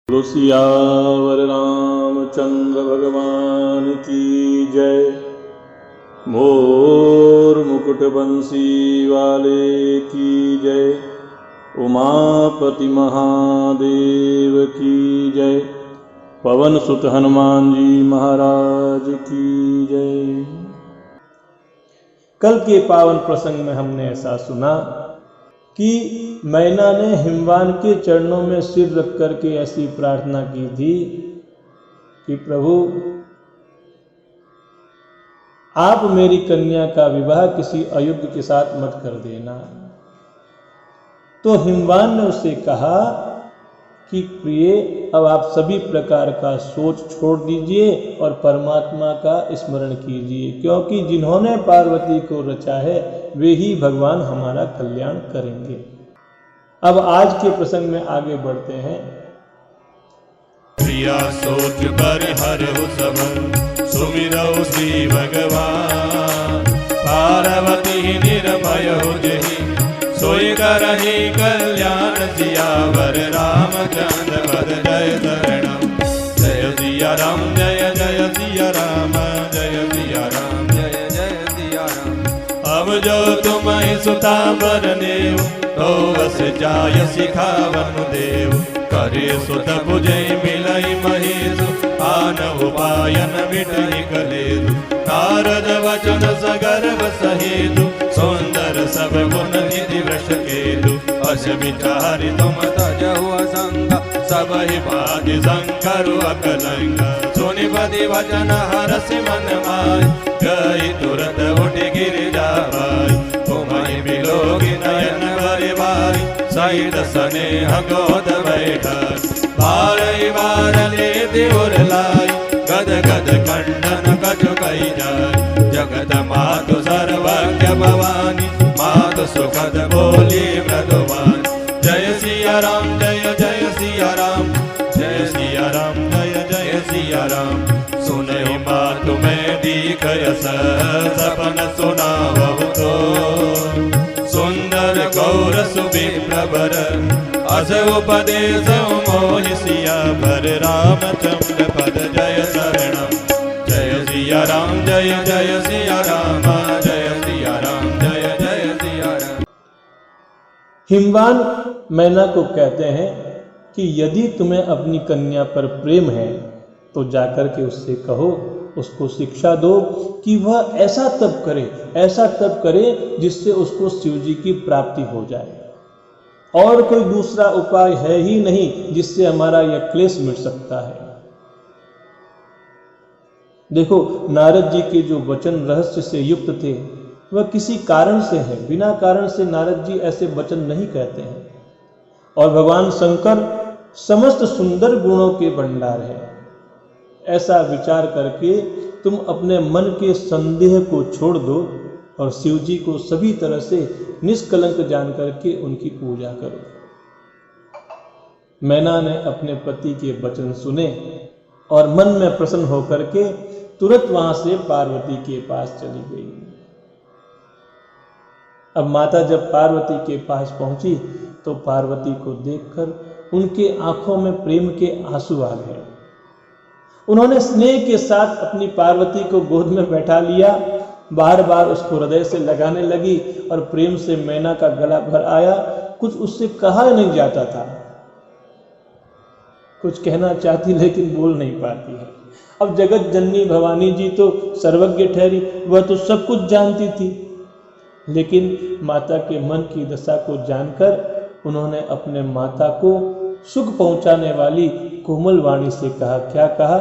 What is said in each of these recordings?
बोलो सियावर रामचंद्र भगवान की जय। मोर मुकुट बंसी वाले की जय। उमापति महादेव की जय। पवन सुत हनुमान जी महाराज की जय। कल के पावन प्रसंग में हमने ऐसा सुना कि मैना ने हिमवान के चरणों में सिर रख करके ऐसी प्रार्थना की थी कि प्रभु आप मेरी कन्या का विवाह किसी अयोग्य के साथ मत कर देना। तो हिमवान ने उससे कहा कि प्रिय, अब आप सभी प्रकार का सोच छोड़ दीजिए और परमात्मा का स्मरण कीजिए, क्योंकि जिन्होंने पार्वती को रचा है वे ही भगवान हमारा कल्याण करेंगे। अब आज के प्रसंग में आगे बढ़ते हैं। प्रिया सोच पर हरहु सबन सुमिरौ श्री भगवान। पार्वती निर्भय हो जहि सोई करहि कल्याण। सियावर रामचंद्र पद जय शरणम। जय सिया राम जय जय सिया राम जय सिया राम जय जय सिया राम। अब जो तुम सुता बरनेऊ तो बस जाय सिखावन देव। करे सुत भुजै मिलई महेशु आन उपायन मिटहि कलेदु। नारद वचन सगर्भ सहेतु सुंदर सब गुण निधि वृष केतु। अस विचारि तुम तजहु असंग सबहि बाधि शंकर अकलंग। सुनि पति वचन हरसि मन माय गई तुरत उठि गिरिजा पाई। तुम्हि बिलोकि नयन भरि भाई सहित स्नेह गोद बैठाई। बारहि बार लेति उर लाई गद गद खंडन कछु कहि जाय। जगत मातु सर्वज्ञ भवानी मातु सुखद बोली मृदुवान। जय सिया राम जय जय सिया राम जय सिया राम जय जय सिया राम। सुनहि मातु मैं दीख यस सपन सुनावहु तो। सुंदर गौर सुविप्रवर अस उपदेश मोहि सियावर रामचंद्र पद जय शरणम। जय सिया राम जय जय सिया राम जय सिया राम जय जय सिया राम। हिमवान मैना को कहते हैं कि यदि तुम्हें अपनी कन्या पर प्रेम है तो जाकर के उससे कहो, उसको शिक्षा दो कि वह ऐसा तप करे जिससे उसको शिव जी की प्राप्ति हो जाए। और कोई दूसरा उपाय है ही नहीं जिससे हमारा यह क्लेश मिट सकता है। देखो, नारद जी के जो वचन रहस्य से युक्त थे वह किसी कारण से है। बिना कारण से नारद जी ऐसे वचन नहीं कहते हैं। और भगवान शंकर समस्त सुंदर गुणों के भंडार है। ऐसा विचार करके तुम अपने मन के संदेह को छोड़ दो और शिव जी को सभी तरह से निष्कलंक जान करके उनकी पूजा करो। मैना ने अपने पति के वचन सुने और मन में प्रसन्न होकर के तुरंत वहां से पार्वती के पास चली गई। अब माता जब पार्वती के पास पहुंची तो पार्वती को देखकर उनके आंखों में प्रेम के आंसू आ गए। उन्होंने स्नेह के साथ अपनी पार्वती को गोद में बैठा लिया, बार बार उसको हृदय से लगाने लगी और प्रेम से मैना का गला भर आया। कुछ उससे कहा नहीं जाता था, कुछ कहना चाहती लेकिन बोल नहीं पाती है। अब जगत जननी भवानी जी तो सर्वज्ञ ठहरी, वह तो सब कुछ जानती थी। लेकिन माता के मन की दशा को जानकर उन्होंने अपने माता को सुख पहुंचाने वाली कोमल वाणी से कहा। क्या कहा?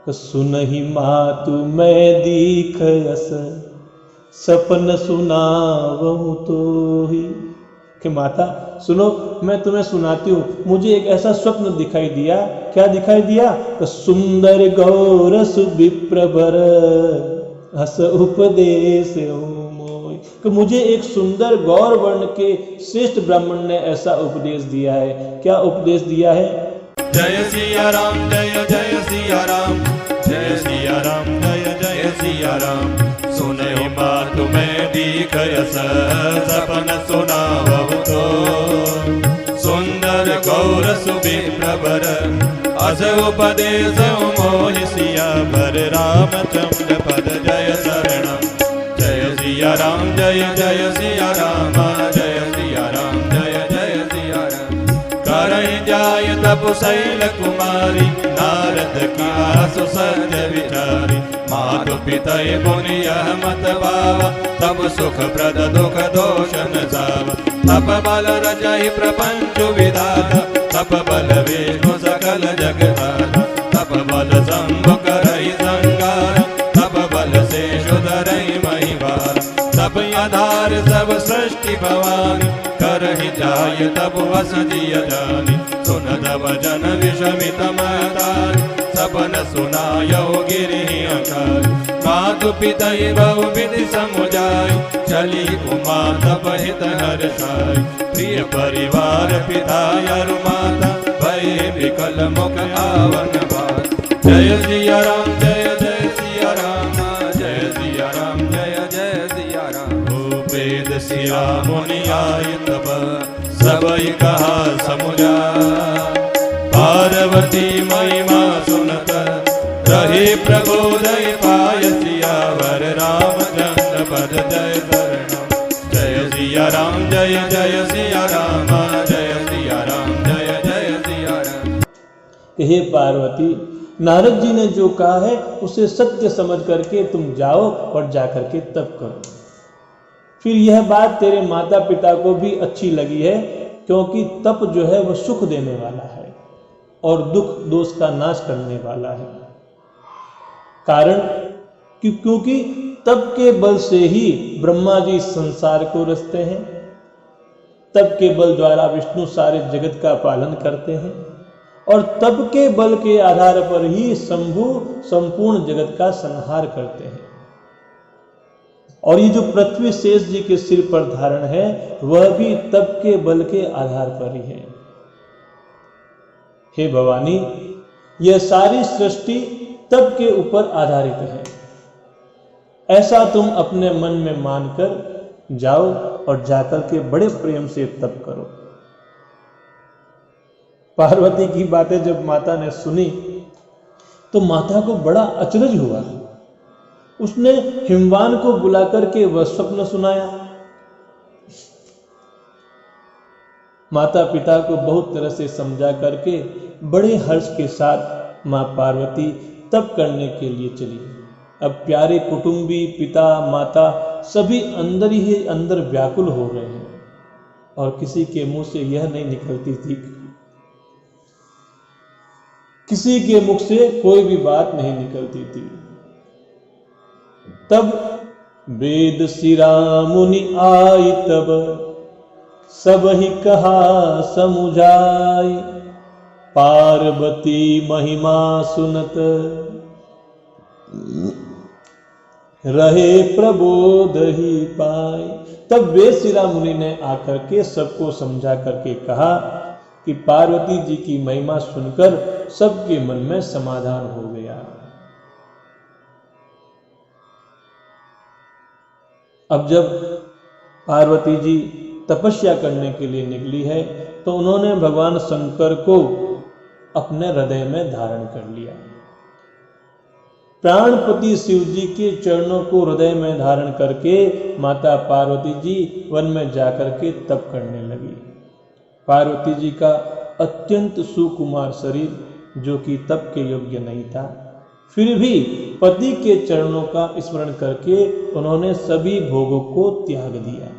सुनहि मातु मैं दीख यस सपन सुनावहु तोहि। कि माता सुनो, मैं तुम्हें सुनाती हूँ। मुझे एक ऐसा स्वप्न दिखाई दिया। क्या दिखाई दिया? सुंदर गौर सुविप्रवर हस उपदेश मोहि। कि मुझे एक सुंदर गौर वर्ण के श्रेष्ठ ब्राह्मण ने ऐसा उपदेश दिया है। क्या उपदेश दिया है? जय सिया राम जय जय सिया राम जय सिया राम जय जय सिया राम। सुनहि मातु मैं दीख यस सपन सुनावहु तो। सुंदर गौर सुविप्रवर अस उपदेश मोहि सियावर रामचंद्र पद जय शरणम। जय सिया राम जय जय सिया राम जय सिया राम जय जय सिया राम। करहि जाय तप शैल कुमारी नारद की आसु सज विचारी। मातु पितय मुनि यह मत भावा तब सुख प्रद दुख दोषन जावा। तप बल रजहि प्रपंच विधाता तप बल विष्णु सकल जगदाता। तप बल शंभु करहि संगार तप बल शेष धरहि महिवार। तप आधार सब सृष्टि भवानी करहि जाय तब वस जिय जानी। सुन तब जन विषमित मदान सपन सुनायो गिरि अकाल। मातु पितय बहु विधि समुझाई चली उमा तब हित हर्षाई। प्रिय परिवार पिता अरु माता भय विकल मुख आवन बात। जय सिया राम जय जय सिया राम जय सिया राम जय जय सिया राम। वेद सिया मुनि आय तब सबई कहा समुझाई। पार्वती महिमा सुनत रहे प्रबोधय पाय सियावर रामचंद्र पद जय शरणम। जय सिया राम जय जय सिया राम जय सिया राम जय जय सिया राम। हे पार्वती, नारद जी ने जो कहा है उसे सत्य समझ करके तुम जाओ और जाकर के तप करो। फिर यह बात तेरे माता पिता को भी अच्छी लगी है, क्योंकि तप जो है वह सुख देने वाला है और दुख दोष का नाश करने वाला है। कारण क्योंकि तप के बल से ही ब्रह्मा जी संसार को रचते हैं। तप के बल द्वारा विष्णु सारे जगत का पालन करते हैं और तप के बल के आधार पर ही शंभु संपूर्ण जगत का संहार करते हैं। और ये जो पृथ्वी शेष जी के सिर पर धारण है वह भी तप के बल के आधार पर ही है। हे भवानी, यह सारी सृष्टि तप के ऊपर आधारित है, ऐसा तुम अपने मन में मानकर जाओ और जाकर के बड़े प्रेम से तप करो। पार्वती की बातें जब माता ने सुनी तो माता को बड़ा अचरज हुआ। उसने हिमवान को बुलाकर के वह स्वप्न सुनाया। माता पिता को बहुत तरह से समझा करके बड़े हर्ष के साथ मां पार्वती तप करने के लिए चली। अब प्यारे कुटुंबी पिता माता सभी अंदर ही अंदर व्याकुल हो रहे हैं और किसी के मुंह से यह नहीं निकलती थी, किसी के मुख से कोई भी बात नहीं निकलती थी। तब वेद सिरा मुनि आई तब सब ही कहा समुझाई। पार्वती महिमा सुनत रहे प्रबोध ही पाए। तब वेद सिरा मुनि ने आकर के सबको समझा करके कहा कि पार्वती जी की महिमा सुनकर सबके मन में समाधान हो गया। अब जब पार्वती जी तपस्या करने के लिए निकली है तो उन्होंने भगवान शंकर को अपने हृदय में धारण कर लिया। प्राणपति शिव जी के चरणों को हृदय में धारण करके माता पार्वती जी वन में जाकर के तप करने लगी। पार्वती जी का अत्यंत सुकुमार शरीर जो कि तप के योग्य नहीं था, फिर भी पति के चरणों का स्मरण करके उन्होंने सभी भोगों को त्याग दिया।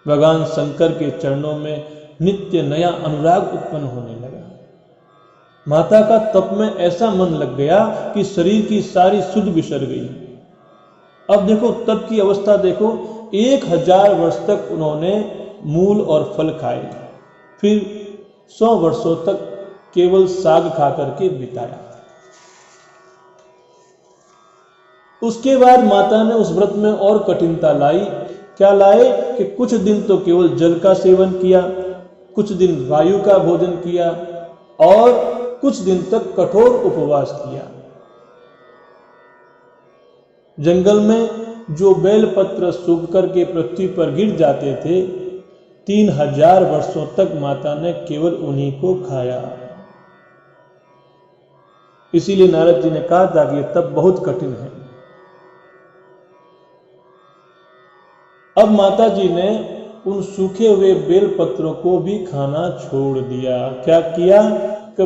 भगवान शंकर के चरणों में नित्य नया अनुराग उत्पन्न होने लगा। माता का तप में ऐसा मन लग गया कि शरीर की सारी सुध बिसर गई। अब देखो तप की अवस्था देखो, 1000 वर्ष तक उन्होंने मूल और फल खाए, फिर 100 वर्षों तक केवल साग खा करके बिताया। उसके बाद माता ने उस व्रत में और कठिनता लाई। क्या लाए कि कुछ दिन तो केवल जल का सेवन किया, कुछ दिन वायु का भोजन किया और कुछ दिन तक कठोर उपवास किया। जंगल में जो बेल पत्र सूख करके पृथ्वी पर गिर जाते थे 3000 वर्षों तक माता ने केवल उन्हीं को खाया। इसीलिए नारद जी ने कहा था कि यह तप बहुत कठिन है। अब माता जी ने उन सूखे हुए बेल पत्रों को भी खाना छोड़ दिया। क्या किया कि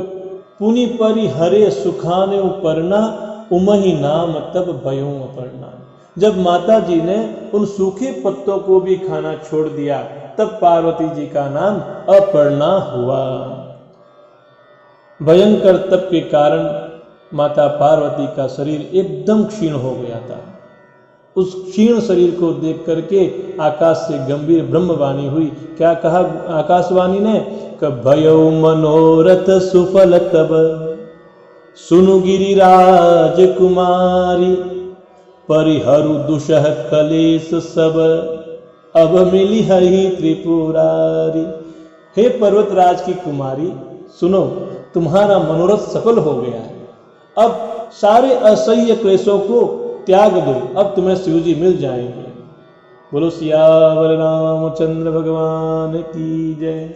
पुनि परि हरे सुखाने उपरना उमहि नाम तब भयो अपर्णा। जब माता जी ने उन सूखे पत्तों को भी खाना छोड़ दिया तब पार्वती जी का नाम अपर्णा हुआ। भयंकर तप के कारण माता पार्वती का शरीर एकदम क्षीण हो गया था। उस क्षीण शरीर को देख करके आकाश से गंभीर ब्रह्मवाणी हुई। क्या कहा आकाशवाणी ने कि भयो मनोरथ सुफल तब सुनु गिरिराज कुमारी परिहरु दुषह कलेश सब अब मिली हरि त्रिपुरारी। हे पर्वतराज की कुमारी, सुनो, तुम्हारा मनोरथ सफल हो गया है। अब सारे असह्य क्लेशों को त्याग दो, अब तुम्हें शिवजी मिल जाएंगे। बोलो सियावर रामचंद्र भगवान की जय।